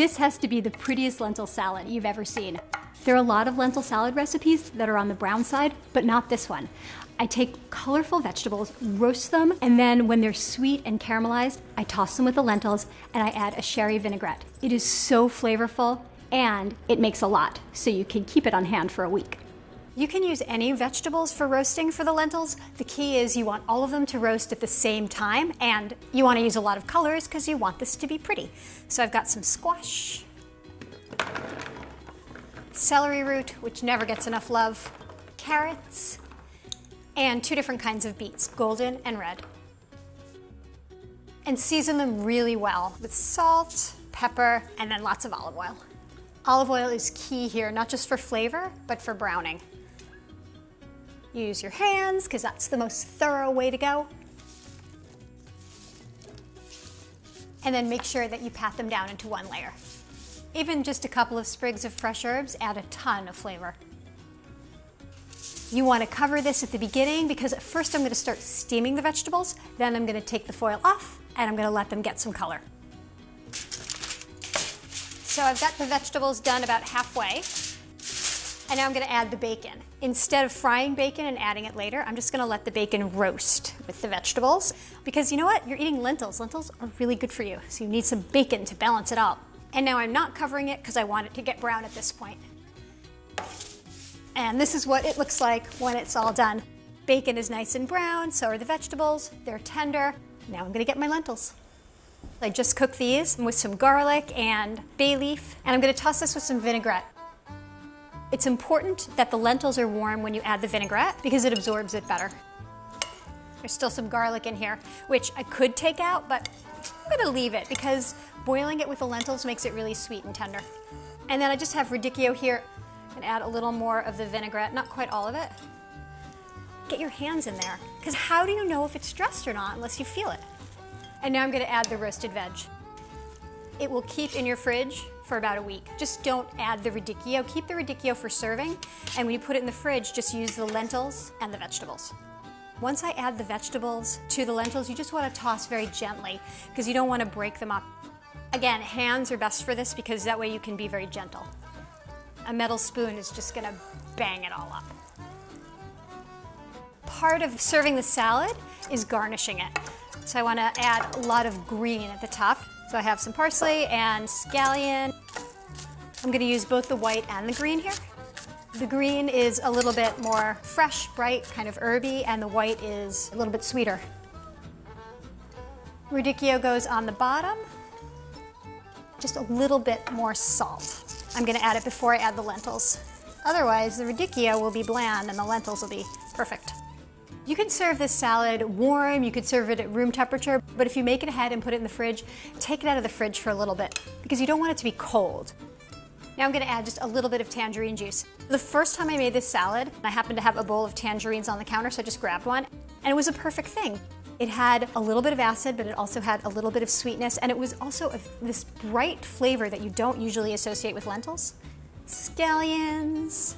This has to be the prettiest lentil salad you've ever seen. There are a lot of lentil salad recipes that are on the brown side, but not this one. I take colorful vegetables, roast them, and then when they're sweet and caramelized, I toss them with the lentils and I add a sherry vinaigrette. It is so flavorful and it makes a lot, so you can keep it on hand for a week. You can use any vegetables for roasting for the lentils. The key is you want all of them to roast at the same time, and you want to use a lot of colors because you want this to be pretty. So I've got some squash, celery root, which never gets enough love, carrots, and 2 different kinds of beets, golden and red. And season them really well with salt, pepper, and then lots of olive oil. Olive oil is key here, not just for flavor, but for browning. Use your hands, because that's the most thorough way to go. And then make sure that you pat them down into one layer. Even just a couple of sprigs of fresh herbs add a ton of flavor. You want to cover this at the beginning because at first I'm going to start steaming the vegetables, then I'm going to take the foil off and I'm going to let them get some color. So I've got the vegetables done about halfway, and now I'm going to add the bacon. Instead of frying bacon and adding it later, I'm just going to let the bacon roast with the vegetables because you know what? You're eating lentils. Lentils are really good for you, so you need some bacon to balance it out. And now I'm not covering it because I want it to get brown at this point. And this is what it looks like when it's all done. Bacon is nice and brown, so are the vegetables. They're tender. Now I'm going to get my lentils. I just cooked these with some garlic and bay leaf, and I'm going to toss this with some vinaigrette. It's important that the lentils are warm when you add the vinaigrette because it absorbs it better. There's still some garlic in here, which I could take out, but I'm going to leave it because boiling it with the lentils makes it really sweet and tender. And then I just have radicchio here and add a little more of the vinaigrette, not quite all of it. Get your hands in there, because how do you know if it's dressed or not unless you feel it? And now I'm going to add the roasted veg. It will keep in your fridge for about a week. Just don't add the radicchio. Keep the radicchio for serving, and when you put it in the fridge, just use the lentils and the vegetables. Once I add the vegetables to the lentils, you just want to toss very gently because you don't want to break them up. Again, hands are best for this because that way you can be very gentle. A metal spoon is just going to bang it all up. Part of serving the salad is garnishing it. So I want to add a lot of green at the top. So I have some parsley and scallion. I'm going to use both the white and the green here. The green is a little bit more fresh, bright, kind of herby, and the white is a little bit sweeter. Radicchio goes on the bottom. Just a little bit more salt. I'm going to add it before I add the lentils. Otherwise, the radicchio will be bland and the lentils will be perfect. You can serve this salad warm, you could serve it at room temperature, but if you make it ahead and put it in the fridge, take it out of the fridge for a little bit because you don't want it to be cold. Now I'm going to add just a little bit of tangerine juice. The first time I made this salad, I happened to have a bowl of tangerines on the counter, so I just grabbed one, and it was a perfect thing. It had a little bit of acid, but it also had a little bit of sweetness, and it was also this bright flavor that you don't usually associate with lentils. Scallions.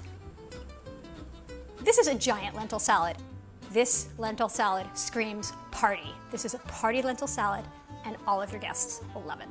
This is a giant lentil salad. This lentil salad screams party. This is a party lentil salad, and all of your guests will love it.